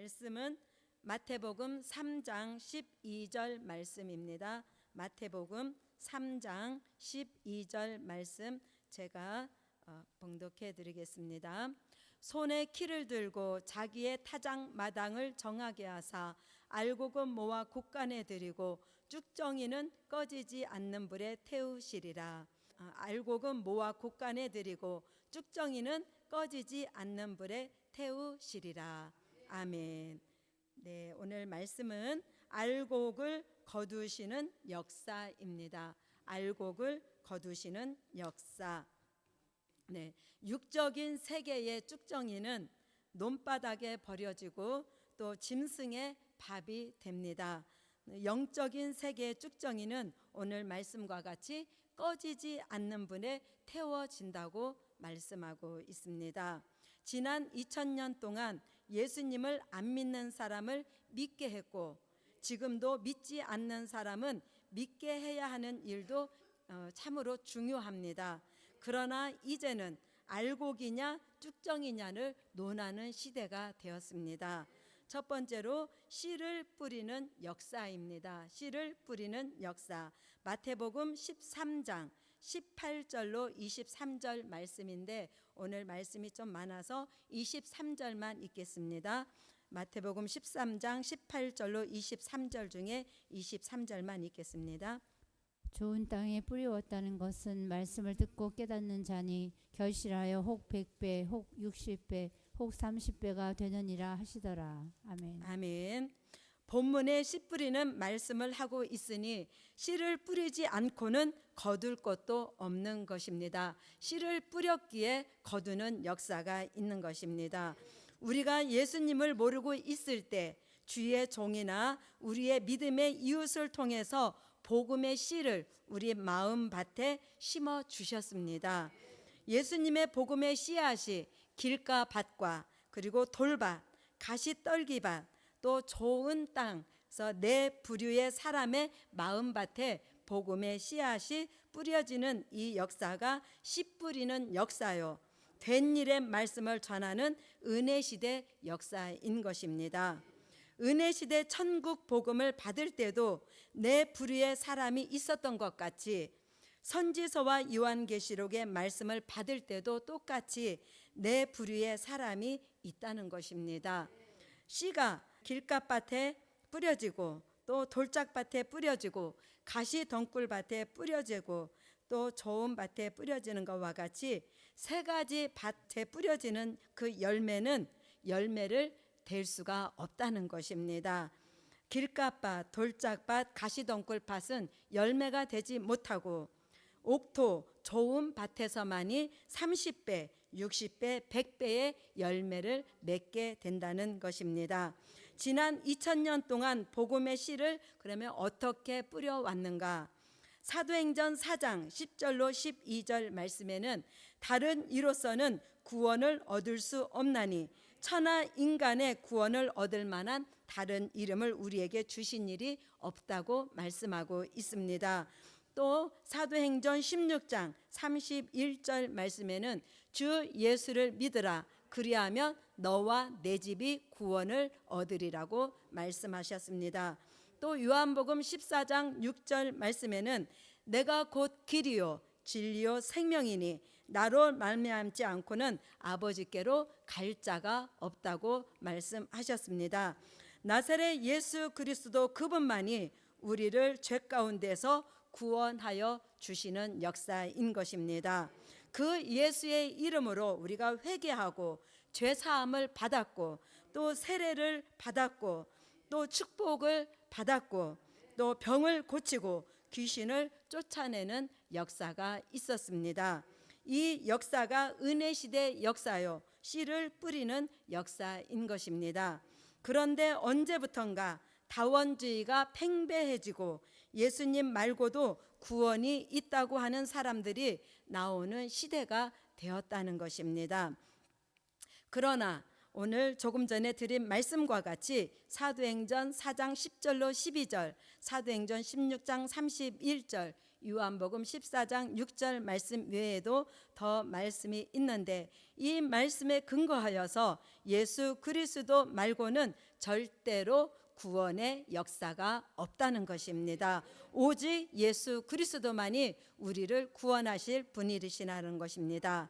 말씀은 마태복음 3장 12절 말씀입니다. 마태복음 3장 12절 말씀 제가 봉독해 드리겠습니다. 손에 키를 들고 자기의 타작 마당을 정하게 하사 알곡은 모아 곳간에 들이고 쭉정이는 꺼지지 않는 불에 태우시리라. 알곡은 모아 곳간에 들이고 쭉정이는 꺼지지 않는 불에 태우시리라. 아멘. 네, 오늘 말씀은 알곡을 거두시는 역사입니다. 알곡을 거두시는 역사. 네, 육적인 세계의 쭉정이는 논바닥에 버려지고 또 짐승의 밥이 됩니다. 영적인 세계의 쭉정이는 오늘 말씀과 같이 꺼지지 않는 불에 태워진다고 말씀하고 있습니다. 지난 2000년 동안 예수님을 안 믿는 사람을 믿게 했고, 지금도 믿지 않는 사람은 믿게 해야 하는 일도 참으로 중요합니다. 그러나 이제는 알곡이냐 쭉정이냐를 논하는 시대가 되었습니다. 첫 번째로 씨를 뿌리는 역사입니다. 씨를 뿌리는 역사. 마태복음 13장 18절로 23절 말씀인데 오늘 말씀이 좀 많아서 23절만 읽겠습니다. 마태복음 13장 18절로 23절 중에 23절만 읽겠습니다. 좋은 땅에 뿌리웠다는 것은 말씀을 듣고 깨닫는 자니 결실하여 혹 100배, 혹 60배, 혹 30배가 되느니라 하시더라. 아멘. 아멘. 본문에 씨 뿌리는 말씀을 하고 있으니 씨를 뿌리지 않고는 거둘 것도 없는 것입니다. 씨를 뿌렸기에 거두는 역사가 있는 것입니다. 우리가 예수님을 모르고 있을 때 주의 종이나 우리의 믿음의 이웃을 통해서 복음의 씨를 우리 마음밭에 심어 주셨습니다. 예수님의 복음의 씨앗이 길가 밭과 그리고 돌밭, 가시떨기밭, 또 좋은 땅에서 내 부류의 사람의 마음밭에 복음의 씨앗이 뿌려지는 이 역사가 씨 뿌리는 역사요, 된 일의 말씀을 전하는 은혜시대 역사인 것입니다. 은혜시대 천국 복음을 받을 때도 내 부류의 사람이 있었던 것 같이 선지서와 요한계시록의 말씀을 받을 때도 똑같이 내 부류의 사람이 있다는 것입니다. 씨가 길가밭에 뿌려지고 또 돌짝밭에 뿌려지고 가시덩굴밭에 뿌려지고 또 좋은 밭에 뿌려지는 것과 같이 세 가지 밭에 뿌려지는 그 열매는 열매를 될 수가 없다는 것입니다. 길가밭, 돌짝밭, 가시덩굴밭은 열매가 되지 못하고 옥토, 좋은 밭에서만이 30배, 60배, 100배의 열매를 맺게 된다는 것입니다. 지난 2000년 동안 복음의 씨를 그러면 어떻게 뿌려왔는가? 사도행전 4장 10절로 12절 말씀에는 다른 이로서는 구원을 얻을 수 없나니 천하 인간의 구원을 얻을 만한 다른 이름을 우리에게 주신 일이 없다고 말씀하고 있습니다. 또 사도행전 16장 31절 말씀에는 주 예수를 믿으라 그리하면 너와 내 집이 구원을 얻으리라고 말씀하셨습니다. 또 요한복음 14장 6절 말씀에는 내가 곧 길이요 진리요 생명이니 나로 말미암지 않고는 아버지께로 갈 자가 없다고 말씀하셨습니다. 나사렛 예수 그리스도 그분만이 우리를 죄 가운데서 구원하여 주시는 역사인 것입니다. 그 예수의 이름으로 우리가 회개하고 죄 사함을 받았고 또 세례를 받았고 또 축복을 받았고 또 병을 고치고 귀신을 쫓아내는 역사가 있었습니다. 이 역사가 은혜시대 역사요, 씨를 뿌리는 역사인 것입니다. 그런데 언제부턴가 다원주의가 팽배해지고 예수님 말고도 구원이 있다고 하는 사람들이 나오는 시대가 되었다는 것입니다. 그러나 오늘 조금 전에 드린 말씀과 같이 사도행전 4장 10절로 12절, 사도행전 16장 31절, 요한복음 14장 6절 말씀 외에도 더 말씀이 있는데 이 말씀에 근거하여서 예수 그리스도 말고는 절대로 구원의 역사가 없다는 것입니다. 오직 예수 그리스도만이 우리를 구원하실 분이시라는 것입니다.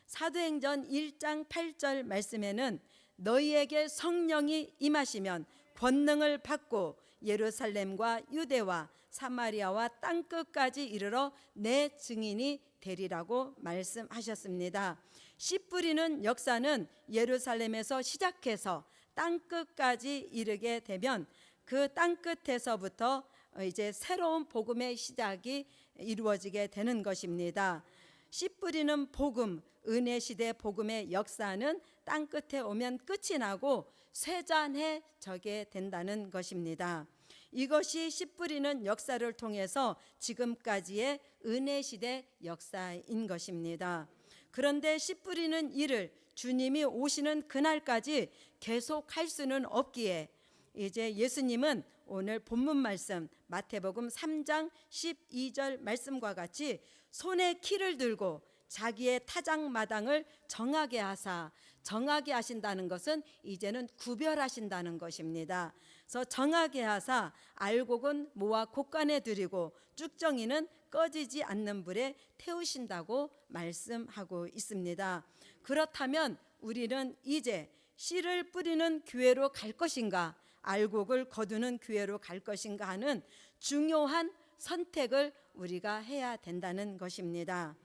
사도행전 1장 8절 말씀에는 너희에게 성령이 임하시면 권능을 받고 예루살렘과 유대와 사마리아와 땅끝까지 이르러 내 증인이 되리라고 말씀하셨습니다. 씨 뿌리는 역사는 예루살렘에서 시작해서 땅끝까지 이르게 되면 그 땅끝에서부터 이제 새로운 복음의 시작이 이루어지게 되는 것입니다. 씨 뿌리는 복음, 은혜 시대 복음의 역사는 땅끝에 오면 끝이 나고 쇠잔해지게 된다는 것입니다. 이것이 씨 뿌리는 역사를 통해서 지금까지의 은혜 시대 역사인 것입니다. 그런데 씨 뿌리는 일을 주님이 오시는 그날까지 계속할 수는 없기에 이제 예수님은 오늘 본문 말씀 마태복음 3장 12절 말씀과 같이 손에 키를 들고 자기의 타작마당을 정하게 하사, 정하게 하신다는 것은 이제는 구별하신다는 것입니다. 그래서 정하게 하사 알곡은 모아 곳간에 들이고 쭉정이는 꺼지지 않는 불에 태우신다고 말씀하고 있습니다. 그렇다면 우리는 이제 씨를 뿌리는 교회로 갈 것인가, 알곡을 거두는 교회로 갈 것인가 하는 중요한 선택을 우리가 해야 된다는 것입니다.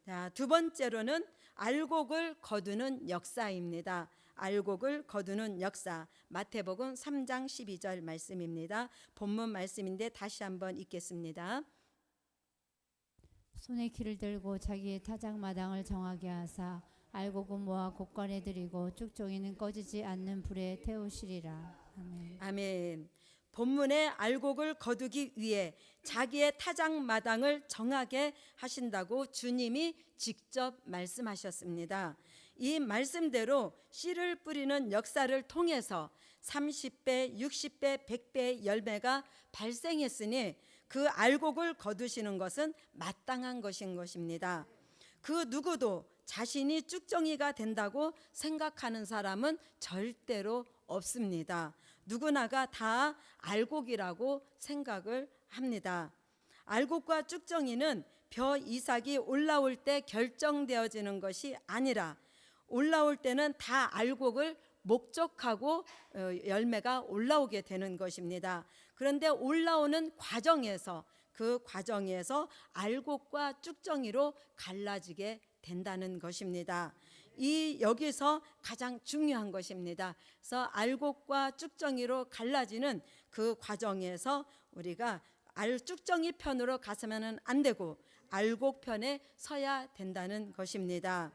자, 두 번째로는 알곡을 거두는 역사입니다. 알곡을 거두는 역사, 마태복음 3장 12절 말씀입니다. 본문 말씀인데 다시 한번 읽겠습니다. 손에 키를 들고 자기의 타작마당을 정하게 하사 알곡은 모아 곳간에 들이고 쭉종이는 꺼지지 않는 불에 태우시리라. 아멘. 아멘. 본문의 알곡을 거두기 위해 자기의 타작마당을 정하게 하신다고 주님이 직접 말씀하셨습니다. 이 말씀대로 씨를 뿌리는 역사를 통해서 30배, 60배, 100배의 열매가 발생했으니 그 알곡을 거두시는 것은 마땅한 것인 것입니다. 그 누구도 자신이 쭉정이가 된다고 생각하는 사람은 절대로 없습니다. 누구나가 다 알곡이라고 생각을 합니다. 알곡과 쭉정이는 벼 이삭이 올라올 때 결정되어지는 것이 아니라 올라올 때는 다 알곡을 목적하고 열매가 올라오게 되는 것입니다. 그런데 올라오는 과정에서 그 과정에서 알곡과 쭉정이로 갈라지게 된다는 것입니다. 이 여기서 가장 중요한 것입니다. 그래서 알곡과 쭉정이로 갈라지는 그 과정에서 우리가 쭉정이 편으로 가서는 안 되고 알곡 편에 서야 된다는 것입니다.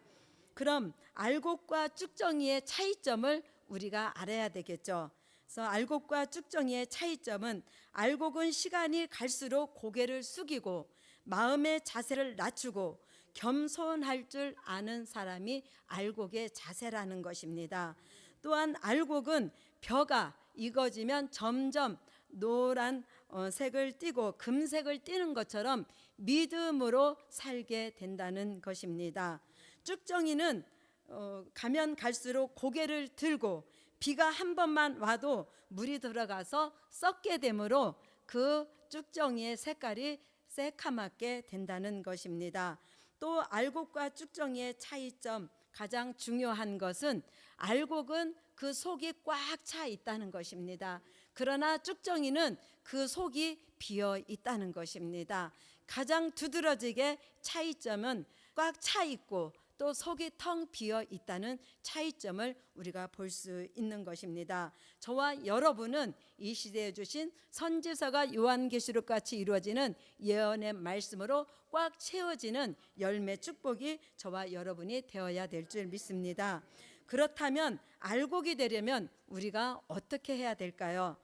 그럼 알곡과 쭉정이의 차이점을 우리가 알아야 되겠죠. 그래서 알곡과 쭉정이의 차이점은 알곡은 시간이 갈수록 고개를 숙이고 마음의 자세를 낮추고 겸손할 줄 아는 사람이 알곡의 자세라는 것입니다. 또한 알곡은 벼가 익어지면 점점 노란 색을 띠고 금색을 띠는 것처럼 믿음으로 살게 된다는 것입니다. 쭉정이는 가면 갈수록 고개를 들고 비가 한 번만 와도 물이 들어가서 썩게 되므로 그 쭉정이의 색깔이 새카맣게 된다는 것입니다. 또 알곡과 쭉정이의 차이점 가장 중요한 것은 알곡은 그 속이 꽉 차 있다는 것입니다. 그러나 쭉정이는 그 속이 비어 있다는 것입니다. 가장 두드러지게 차이점은 꽉 차 있고 또 속이 텅 비어 있다는 차이점을 우리가 볼 수 있는 것입니다. 저와 여러분은 이 시대에 주신 선지서가 요한계시록 같이 이루어지는 예언의 말씀으로 꽉 채워지는 열매 축복이 저와 여러분이 되어야 될 줄 믿습니다. 그렇다면 알곡이 되려면 우리가 어떻게 해야 될까요?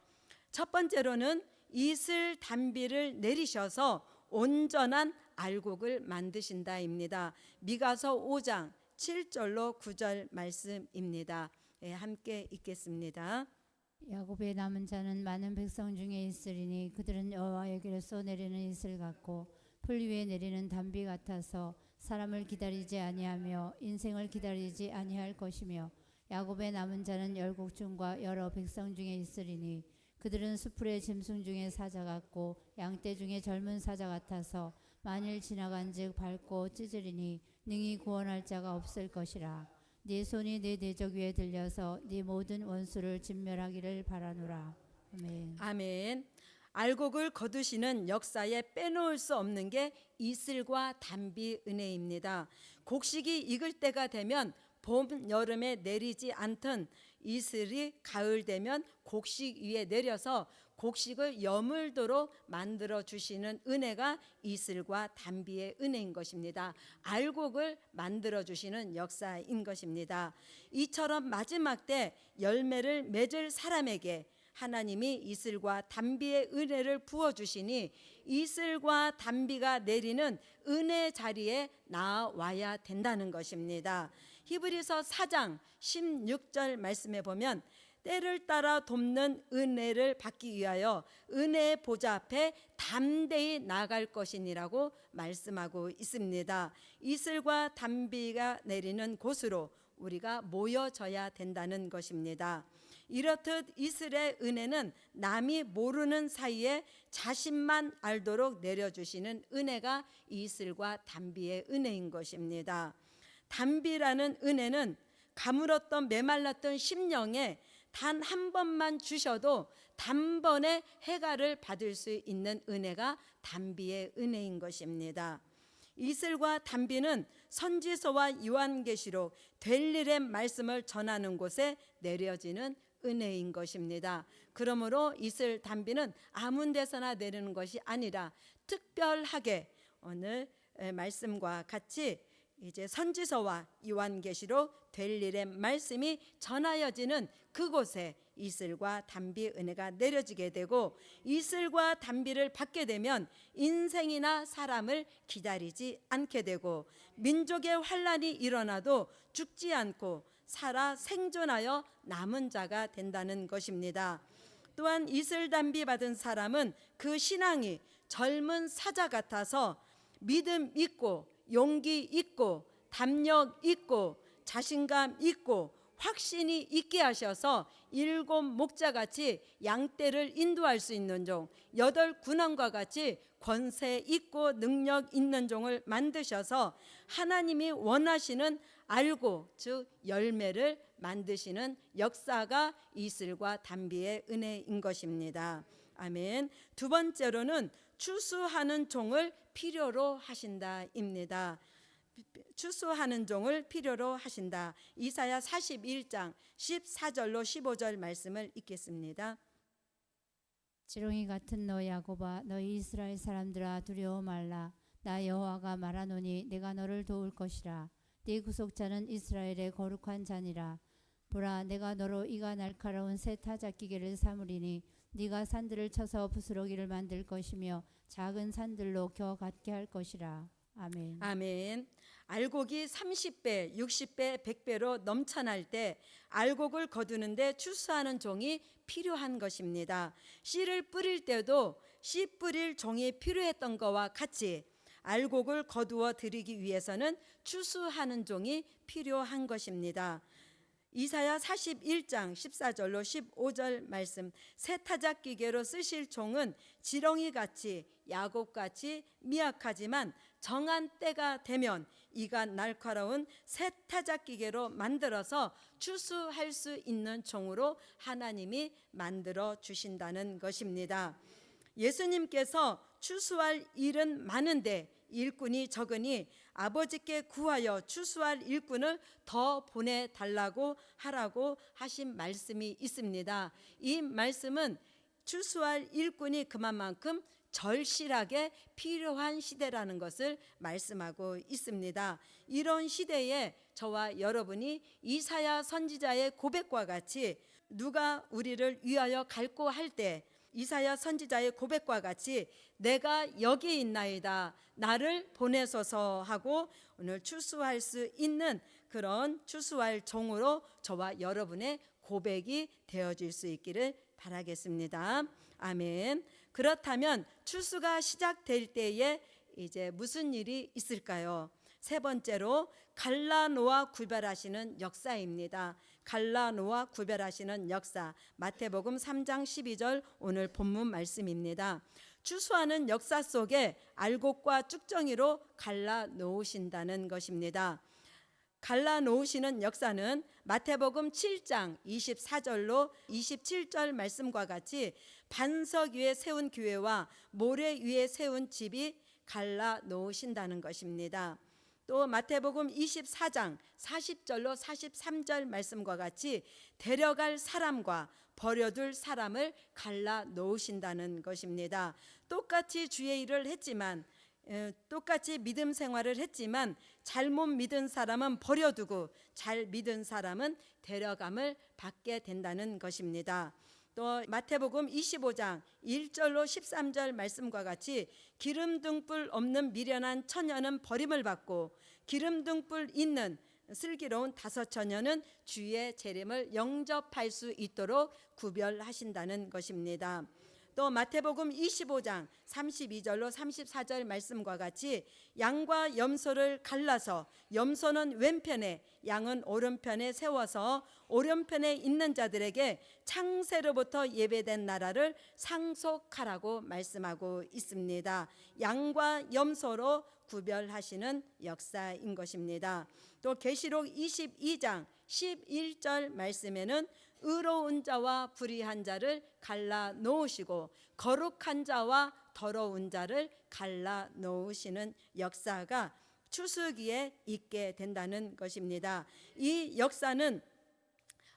첫 번째로는 이슬 단비를 내리셔서 온전한 알곡을 만드신다입니다. 미가서 5장 7절로 9절 말씀입니다. 함께 읽겠습니다. 야곱의 남은 자는 많은 백성 중에 있으리니 그들은 여호와에게로 쏘내리는 이슬 같고 풀 위에 내리는 단비 같아서 사람을 기다리지 아니하며 인생을 기다리지 아니할 것이며 야곱의 남은 자는 열국중과 여러 백성 중에 있으리니 그들은 수풀의 짐승 중에 사자 같고 양떼 중에 젊은 사자 같아서 만일 지나간즉 밟고 찢으리니 능히 구원할 자가 없을 것이라. 네 손이 네 대적 위에 들려서 네 모든 원수를 진멸하기를 바라노라. 아멘. 아멘. 알곡을 거두시는 역사에 빼놓을 수 없는 게 이슬과 단비 은혜입니다. 곡식이 익을 때가 되면 봄, 여름에 내리지 않던 이슬이 가을 되면 곡식 위에 내려서 곡식을 여물도록 만들어 주시는 은혜가 이슬과 단비의 은혜인 것입니다. 알곡을 만들어 주시는 역사인 것입니다. 이처럼 마지막 때 열매를 맺을 사람에게 하나님이 이슬과 단비의 은혜를 부어주시니 이슬과 단비가 내리는 은혜 자리에 나와야 된다는 것입니다. 히브리서 4장 16절 말씀에 보면 때를 따라 돕는 은혜를 받기 위하여 은혜의 보좌 앞에 담대히 나갈 것이니라고 말씀하고 있습니다. 이슬과 단비가 내리는 곳으로 우리가 모여져야 된다는 것입니다. 이렇듯 이슬의 은혜는 남이 모르는 사이에 자신만 알도록 내려주시는 은혜가 이슬과 단비의 은혜인 것입니다. 단비라는 은혜는 가물었던 메말랐던 심령에 단 한 번만 주셔도 단번에 해갈을 받을 수 있는 은혜가 단비의 은혜인 것입니다. 이슬과 단비는 선지서와 요한계시록 될 일의 말씀을 전하는 곳에 내려지는 은혜인 것입니다. 그러므로 이슬 단비는 아무 데서나 내리는 것이 아니라 특별하게 오늘 말씀과 같이 이제 선지서와 요한계시록 될 일의 말씀이 전하여지는 그곳에 이슬과 단비 은혜가 내려지게 되고 이슬과 단비를 받게 되면 인생이나 사람을 기다리지 않게 되고 민족의 환란이 일어나도 죽지 않고 살아 생존하여 남은 자가 된다는 것입니다. 또한 이슬 단비 받은 사람은 그 신앙이 젊은 사자 같아서 믿음 있고 용기 있고 담력 있고 자신감 있고 확신이 있게 하셔서 7 목자같이 양떼를 인도할 수 있는 종, 8 군왕과 같이 권세 있고 능력 있는 종을 만드셔서 하나님이 원하시는 알고 즉 열매를 만드시는 역사가 이슬과 단비의 은혜인 것입니다. 아멘. 두 번째로는 추수하는 종을 필요로 하신다입니다. 추수하는 종을 필요로 하신다. 이사야 41장 14절로 15절 말씀을 읽겠습니다. 지렁이 같은 너 야곱아 너희 이스라엘 사람들아 두려워 말라. 나 여호와가 말하노니 내가 너를 도울 것이라. 네 구속자는 이스라엘의 거룩한 자니라. 보라 내가 너로 이가 날카로운 새 타작기계를 삼으리니 네가 산들을 쳐서 부스러기를 만들 것이며 작은 산들로 겨 갖게 할 것이라. 아멘. 아멘. 알곡이 30배, 60배, 100배로 넘쳐날 때 알곡을 거두는데 추수하는 종이 필요한 것입니다. 씨를 뿌릴 때도 씨 뿌릴 종이 필요했던 것과 같이 알곡을 거두어 드리기 위해서는 추수하는 종이 필요한 것입니다. 이사야 41장 14절로 15절 말씀 새 타작 기계로 쓰실 종은 지렁이같이 야곱같이 미약하지만 정한 때가 되면 이가 날카로운 새 타작 기계로 만들어서 추수할 수 있는 종으로 하나님이 만들어 주신다는 것입니다. 예수님께서 추수할 일은 많은데 일꾼이 적으니 아버지께 구하여 추수할 일꾼을 더 보내달라고 하라고 하신 말씀이 있습니다. 이 말씀은 추수할 일꾼이 그만큼 절실하게 필요한 시대라는 것을 말씀하고 있습니다. 이런 시대에 저와 여러분이 이사야 선지자의 고백과 같이 누가 우리를 위하여 갈고 할 때 이사야 선지자의 고백과 같이 내가 여기 있나이다 나를 보내소서 하고 오늘 추수할 수 있는 그런 추수할 종으로 저와 여러분의 고백이 되어질 수 있기를 바라겠습니다. 아멘. 그렇다면 추수가 시작될 때에 이제 무슨 일이 있을까요? 세 번째로 갈라놓아 구별하시는 역사입니다. 갈라놓아 구별하시는 역사. 마태복음 3장 12절 오늘 본문 말씀입니다. 추수하는 역사 속에 알곡과 쭉정이로 갈라놓으신다는 것입니다. 갈라놓으시는 역사는 마태복음 7장 24절로 27절 말씀과 같이 반석 위에 세운 교회와 모래 위에 세운 집이 갈라놓으신다는 것입니다. 또 마태복음 24장 40절로 43절 말씀과 같이 데려갈 사람과 버려둘 사람을 갈라놓으신다는 것입니다. 똑같이 주의 일을 했지만 똑같이 믿음 생활을 했지만 잘못 믿은 사람은 버려두고 잘 믿은 사람은 데려감을 받게 된다는 것입니다. 또 마태복음 25장 1절로 13절 말씀과 같이 기름등불 없는 미련한 처녀는 버림을 받고 기름등불 있는 슬기로운 다섯 처녀는 주의 재림을 영접할 수 있도록 구별하신다는 것입니다. 또 마태복음 25장 32절로 34절 말씀과 같이 양과 염소를 갈라서 염소는 왼편에 양은 오른편에 세워서 오른편에 있는 자들에게 창세로부터 예배된 나라를 상속하라고 말씀하고 있습니다. 양과 염소로 구별하시는 역사인 것입니다. 또 계시록 22장 11절 말씀에는 의로운 자와 불의한 자를 갈라 놓으시고 거룩한 자와 더러운 자를 갈라 놓으시는 역사가 추수기에 있게 된다는 것입니다. 이 역사는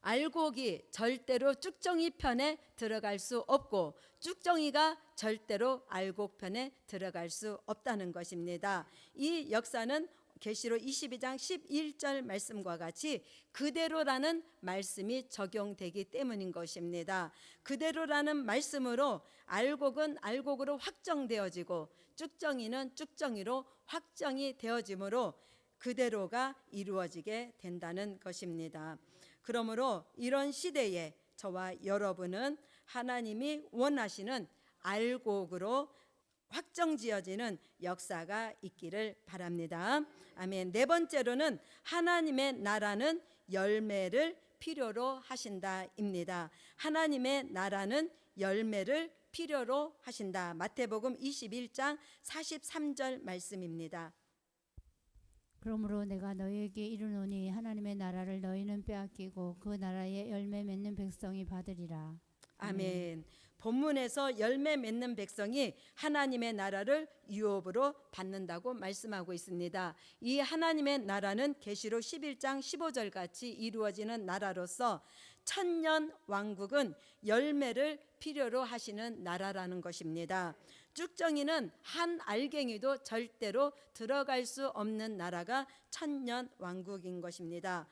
알곡이 절대로 쭉정이 편에 들어갈 수 없고 쭉정이가 절대로 알곡 편에 들어갈 수 없다는 것입니다. 이 역사는 계시록 22장 11절 말씀과 같이 그대로라는 말씀이 적용되기 때문인 것입니다. 그대로라는 말씀으로 알곡은 알곡으로 확정되어지고 쭉정이는 쭉정이로 확정이 되어지므로 그대로가 이루어지게 된다는 것입니다. 그러므로 이런 시대에 저와 여러분은 하나님이 원하시는 알곡으로 확정지어지는 역사가 있기를 바랍니다. 아멘. 네 번째로는 하나님의 나라는 열매를 필요로 하신다입니다. 하나님의 나라는 열매를 필요로 하신다. 마태복음 21장 43절 말씀입니다. 그러므로 내가 너희에게 이르노니 하나님의 나라를 너희는 빼앗기고 그 나라의 열매 맺는 백성이 받으리라. 아멘. 본문에서 열매 맺는 백성이 하나님의 나라를 유업으로 받는다고 말씀하고 있습니다. 이 하나님의 나라는 계시록 11장 15절 같이 이루어지는 나라로서 천년 왕국은 열매를 필요로 하시는 나라라는 것입니다. 쭉정이는 한 알갱이도 절대로 들어갈 수 없는 나라가 천년 왕국인 것입니다.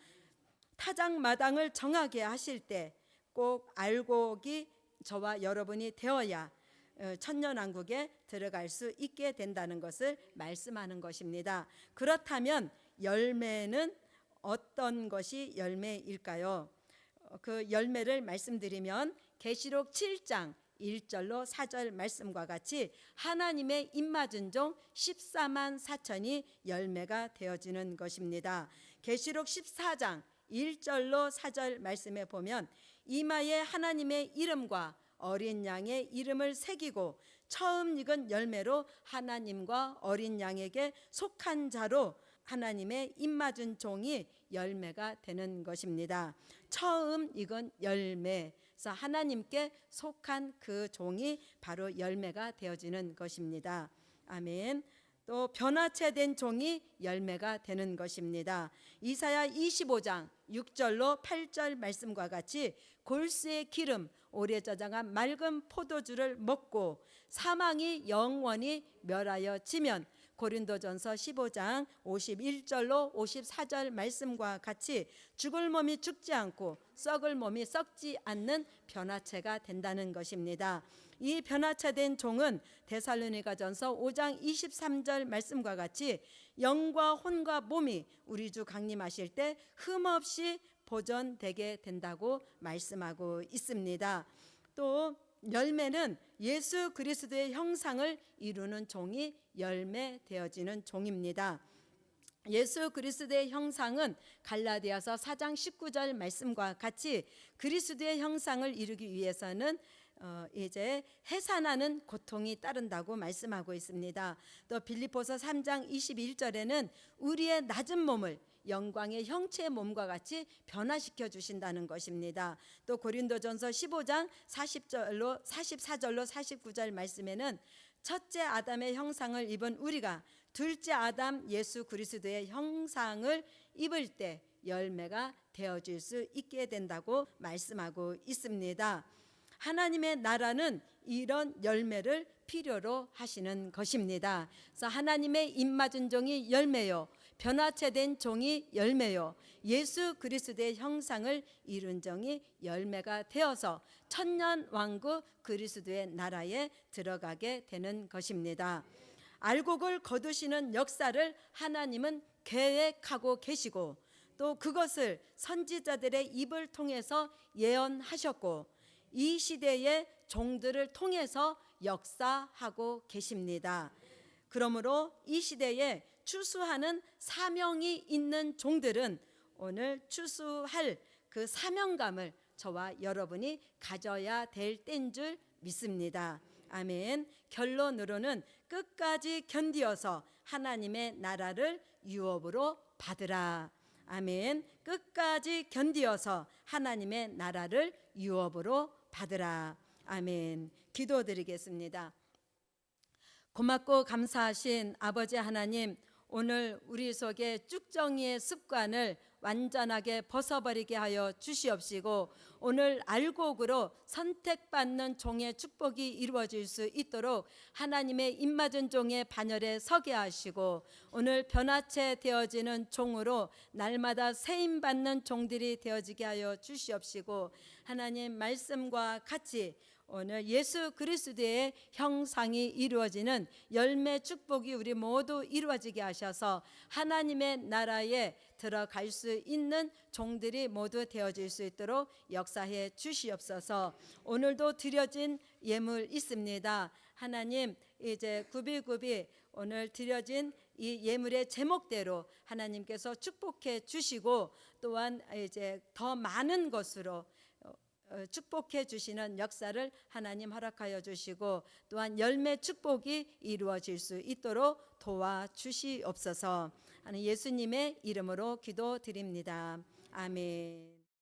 타작마당을 정하게 하실 때 꼭 알곡이 저와 여러분이 되어야 천년왕국에 들어갈 수 있게 된다는 것을 말씀하는 것입니다. 그렇다면 열매는 어떤 것이 열매일까요? 그 열매를 말씀드리면 계시록 7장 1절로 4절 말씀과 같이 하나님의 입맞은 종 14만 4천이 열매가 되어지는 것입니다. 계시록 14장 1절로 4절 말씀에 보면 이마에 하나님의 이름과 어린 양의 이름을 새기고 처음 익은 열매로 하나님과 어린 양에게 속한 자로 하나님의 입맞은 종이 열매가 되는 것입니다. 처음 익은 열매, 그래서 하나님께 속한 그 종이 바로 열매가 되어지는 것입니다. 아멘. 또 변화체 된 종이 열매가 되는 것입니다. 이사야 25장 6절로 8절 말씀과 같이 골수의 기름 오래 저장한 맑은 포도주를 먹고 사망이 영원히 멸하여 지면 고린도전서 15장 51절로 54절 말씀과 같이 죽을 몸이 죽지 않고 썩을 몸이 썩지 않는 변화체가 된다는 것입니다. 이 변화체된 종은 데살로니가전서 5장 23절 말씀과 같이 영과 혼과 몸이 우리 주 강림하실 때 흠없이 보존되게 된다고 말씀하고 있습니다. 또 열매는 예수 그리스도의 형상을 이루는 종이 열매 되어지는 종입니다. 예수 그리스도의 형상은 갈라디아서 4장 19절 말씀과 같이 그리스도의 형상을 이루기 위해서는 이제 해산하는 고통이 따른다고 말씀하고 있습니다. 또 빌립보서 3장 21절에는 우리의 낮은 몸을 영광의 형체의 몸과 같이 변화시켜 주신다는 것입니다. 또 고린도전서 15장 44절로 49절 말씀에는 첫째 아담의 형상을 입은 우리가 둘째 아담 예수 그리스도의 형상을 입을 때 열매가 되어질 수 있게 된다고 말씀하고 있습니다. 하나님의 나라는 이런 열매를 필요로 하시는 것입니다. 그래서 하나님의 입맞은 종이 열매요, 변화체된 종이 열매요, 예수 그리스도의 형상을 이룬 종이 열매가 되어서 천년 왕국 그리스도의 나라에 들어가게 되는 것입니다. 알곡을 거두시는 역사를 하나님은 계획하고 계시고 또 그것을 선지자들의 입을 통해서 예언하셨고 이 시대의 종들을 통해서 역사하고 계십니다. 그러므로 이 시대에 추수하는 사명이 있는 종들은 오늘 추수할 그 사명감을 저와 여러분이 가져야 될 때인 줄 믿습니다. 아멘. 결론으로는 끝까지 견디어서 하나님의 나라를 유업으로 받으라. 아멘. 끝까지 견디어서 하나님의 나라를 유업으로 받으라. 아멘. 기도드리겠습니다. 고맙고 감사하신 아버지 하나님, 오늘 우리 속에 쭉정이의 습관을 완전하게 벗어버리게 하여 주시옵시고 오늘 알곡으로 선택받는 종의 축복이 이루어질 수 있도록 하나님의 입맞은 종의 반열에 서게 하시고 오늘 변화체 되어지는 종으로 날마다 세임받는 종들이 되어지게 하여 주시옵시고 하나님 말씀과 같이 오늘 예수 그리스도의 형상이 이루어지는 열매 축복이 우리 모두 이루어지게 하셔서 하나님의 나라에 들어갈 수 있는 종들이 모두 되어질 수 있도록 역사해 주시옵소서. 오늘도 드려진 예물 있습니다. 하나님 이제 굽이굽이 오늘 드려진 이 예물의 제목대로 하나님께서 축복해 주시고 또한 이제 더 많은 것으로 축복해 주시는 역사를 하나님 허락하여 주시고 또한 열매 축복이 이루어질 수 있도록 도와주시옵소서. 하는 예수님의 이름으로 기도드립니다. 아멘.